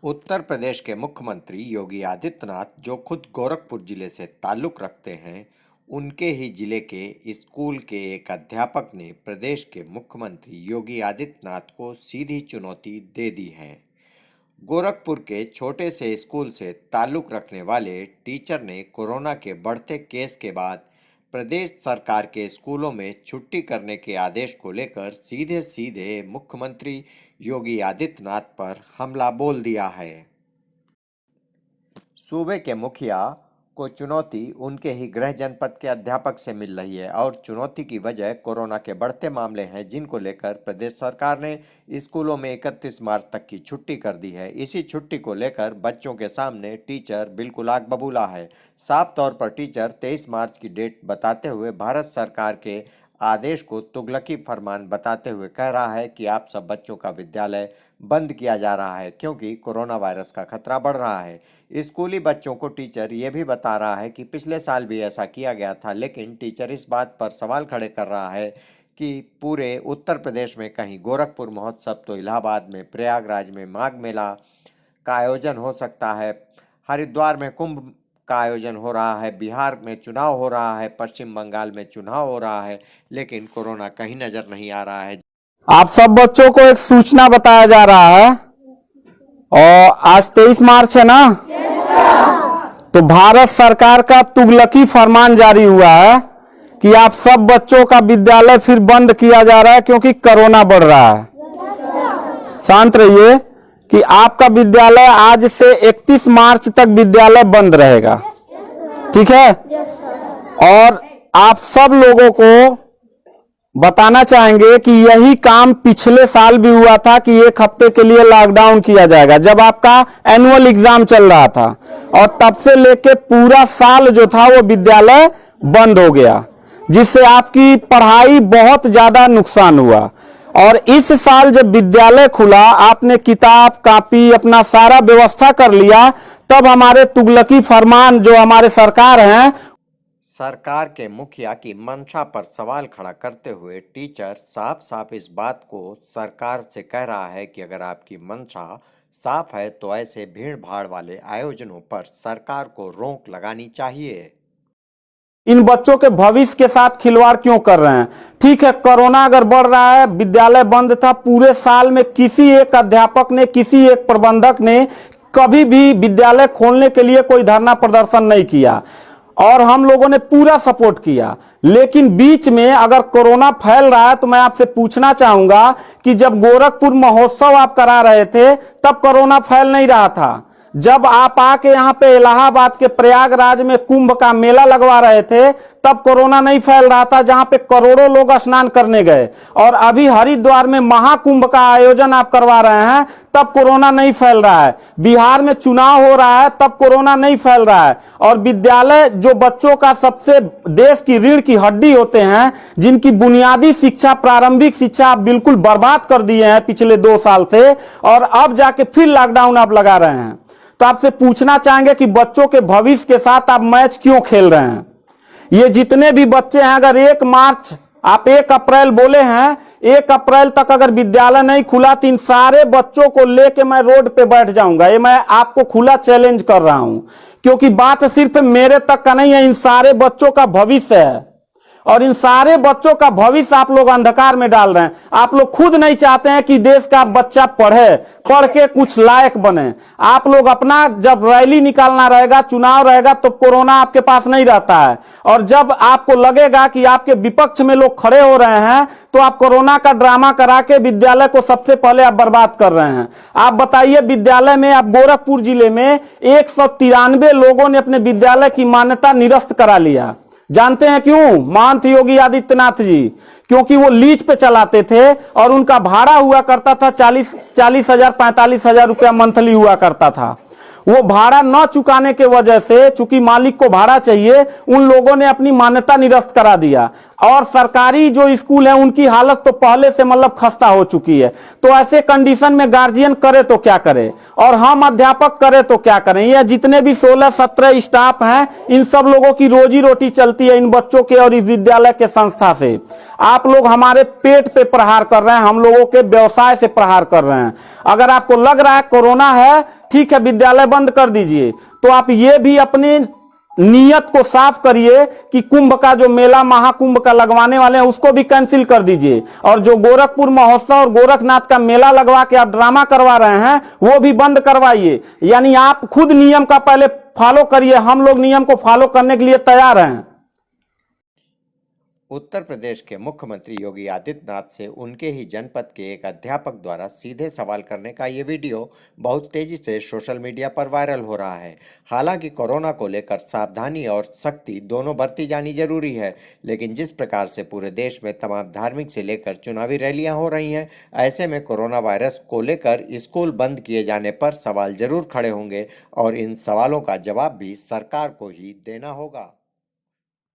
उत्तर प्रदेश के मुख्यमंत्री योगी आदित्यनाथ जो खुद गोरखपुर जिले से ताल्लुक़ रखते हैं, उनके ही जिले के स्कूल के एक अध्यापक ने प्रदेश के मुख्यमंत्री योगी आदित्यनाथ को सीधी चुनौती दे दी है। गोरखपुर के छोटे से स्कूल से ताल्लुक़ रखने वाले टीचर ने कोरोना के बढ़ते केस के बाद प्रदेश सरकार के स्कूलों में छुट्टी करने के आदेश को लेकर सीधे सीधे मुख्यमंत्री योगी आदित्यनाथ पर हमला बोल दिया है। सूबे के मुखिया को चुनौती उनके ही गृह जनपद के अध्यापक से मिल रही है और चुनौती की वजह कोरोना के बढ़ते मामले हैं, जिनको लेकर प्रदेश सरकार ने स्कूलों में 31 मार्च तक की छुट्टी कर दी है। इसी छुट्टी को लेकर बच्चों के सामने टीचर बिल्कुल आग बबूला है। साफ तौर पर टीचर 23 मार्च की डेट बताते हुए भारत सरकार के आदेश को तुगलकी फरमान बताते हुए कह रहा है कि आप सब बच्चों का विद्यालय बंद किया जा रहा है क्योंकि कोरोना वायरस का खतरा बढ़ रहा है। स्कूली बच्चों को टीचर ये भी बता रहा है कि पिछले साल भी ऐसा किया गया था, लेकिन टीचर इस बात पर सवाल खड़े कर रहा है कि पूरे उत्तर प्रदेश में कहीं गोरखपुर महोत्सव तो इलाहाबाद में, प्रयागराज में माघ मेला का आयोजन हो सकता है, हरिद्वार में कुंभ का आयोजन हो रहा है, बिहार में चुनाव हो रहा है, पश्चिम बंगाल में चुनाव हो रहा है, लेकिन कोरोना कहीं नजर नहीं आ रहा है। आप सब बच्चों को एक सूचना बताया जा रहा है और आज 23 मार्च है ना। तो भारत सरकार का तुगलकी फरमान जारी हुआ है कि आप सब बच्चों का विद्यालय फिर बंद किया जा रहा है क्योंकि कोरोना बढ़ रहा है। शांत रहिए कि आपका विद्यालय आज से 31 मार्च तक विद्यालय बंद रहेगा, ठीक है। और आप सब लोगों को बताना चाहेंगे कि यही काम पिछले साल भी हुआ था कि एक हफ्ते के लिए लॉकडाउन किया जाएगा जब आपका एनुअल एग्जाम चल रहा था, और तब से लेके पूरा साल जो था वो विद्यालय बंद हो गया, जिससे आपकी पढ़ाई बहुत ज्यादा नुकसान हुआ। और इस साल जब विद्यालय खुला, आपने किताब कॉपी अपना सारा व्यवस्था कर लिया, तब हमारे तुगलकी फरमान जो हमारे सरकार हैं, सरकार के मुखिया की मंशा पर सवाल खड़ा करते हुए टीचर साफ साफ इस बात को सरकार से कह रहा है कि अगर आपकी मंशा साफ है तो ऐसे भीड़ भाड़ वाले आयोजनों पर सरकार को रोक लगानी चाहिए। इन बच्चों के भविष्य के साथ खिलवाड़ क्यों कर रहे हैं? ठीक है, कोरोना अगर बढ़ रहा है, विद्यालय बंद था, पूरे साल में किसी एक अध्यापक ने, किसी एक प्रबंधक ने कभी भी विद्यालय खोलने के लिए कोई धरना प्रदर्शन नहीं किया और हम लोगों ने पूरा सपोर्ट किया। लेकिन बीच में अगर कोरोना फैल रहा है तो मैं आपसे पूछना चाहूंगा कि जब गोरखपुर महोत्सव आप करा रहे थे तब कोरोना फैल नहीं रहा था। जब आप आके यहाँ पे इलाहाबाद के प्रयागराज में कुंभ का मेला लगवा रहे थे तब कोरोना नहीं फैल रहा था, जहां पे करोड़ों लोग स्नान करने गए। और अभी हरिद्वार में महाकुंभ का आयोजन आप करवा रहे हैं तब कोरोना नहीं फैल रहा है। बिहार में चुनाव हो रहा है तब कोरोना नहीं फैल रहा है। और विद्यालय जो बच्चों का सबसे देश की रीढ़ की हड्डी होते हैं, जिनकी बुनियादी शिक्षा, प्रारंभिक शिक्षा आप बिल्कुल बर्बाद कर दिए हैं पिछले 2 साल से, और अब जाके फिर लॉकडाउन आप लगा रहे हैं। तो आपसे पूछना चाहेंगे कि बच्चों के भविष्य के साथ आप मैच क्यों खेल रहे हैं? ये जितने भी बच्चे हैं, अगर 1 मार्च आप 1 अप्रैल बोले हैं, 1 अप्रैल तक अगर विद्यालय नहीं खुला तो इन सारे बच्चों को लेके मैं रोड पे बैठ जाऊंगा। ये मैं आपको खुला चैलेंज कर रहा हूं, क्योंकि बात सिर्फ मेरे तक का नहीं है, इन सारे बच्चों का भविष्य है और इन सारे बच्चों का भविष्य आप लोग अंधकार में डाल रहे हैं। आप लोग खुद नहीं चाहते हैं कि देश का बच्चा पढ़े, पढ़ के कुछ लायक बने। आप लोग अपना जब रैली निकालना रहेगा, चुनाव रहेगा, तो कोरोना आपके पास नहीं रहता है, और जब आपको लगेगा कि आपके विपक्ष में लोग खड़े हो रहे हैं तो आप कोरोना का ड्रामा करा के विद्यालय को सबसे पहले आप बर्बाद कर रहे हैं। आप बताइए, विद्यालय में आप गोरखपुर जिले में 193 लोगों ने अपने विद्यालय की मान्यता निरस्त करा लिया। जानते हैं क्यों? महंत योगी आदित्यनाथ जी, क्योंकि वो लीज पे चलाते थे और उनका भाड़ा हुआ करता था 40,000 45,000 रुपया मंथली हुआ करता था। वो भाड़ा न चुकाने के वजह से, चूंकि मालिक को भाड़ा चाहिए, उन लोगों ने अपनी मान्यता निरस्त करा दिया। और सरकारी जो स्कूल है उनकी हालत तो पहले से मतलब खस्ता हो चुकी है। तो ऐसे कंडीशन में गार्जियन करे तो क्या करे? और हम अध्यापक करें तो क्या करें। ये जितने भी 16-17 स्टाफ हैं, इन सब लोगों की रोजी रोटी चलती है इन बच्चों के और इस विद्यालय के संस्था से। आप लोग हमारे पेट पे प्रहार कर रहे हैं, हम लोगों के व्यवसाय से प्रहार कर रहे हैं। अगर आपको लग रहा है कोरोना है, ठीक है, विद्यालय बंद कर दीजिए, तो आप ये भी अपनी नियत को साफ करिए कि कुंभ का जो मेला महाकुंभ का लगवाने वाले हैं उसको भी कैंसिल कर दीजिए, और जो गोरखपुर महोत्सव और गोरखनाथ का मेला लगवा के आप ड्रामा करवा रहे हैं वो भी बंद करवाइए। यानी आप खुद नियम का पहले फॉलो करिए, हम लोग नियम को फॉलो करने के लिए तैयार हैं। उत्तर प्रदेश के मुख्यमंत्री योगी आदित्यनाथ से उनके ही जनपद के एक अध्यापक द्वारा सीधे सवाल करने का ये वीडियो बहुत तेजी से सोशल मीडिया पर वायरल हो रहा है। हालांकि कोरोना को लेकर सावधानी और सख्ती दोनों बरती जानी जरूरी है, लेकिन जिस प्रकार से पूरे देश में तमाम धार्मिक से लेकर चुनावी रैलियां हो रही हैं, ऐसे में कोरोना वायरस को लेकर स्कूल बंद किए जाने पर सवाल जरूर खड़े होंगे और इन सवालों का जवाब भी सरकार को ही देना होगा।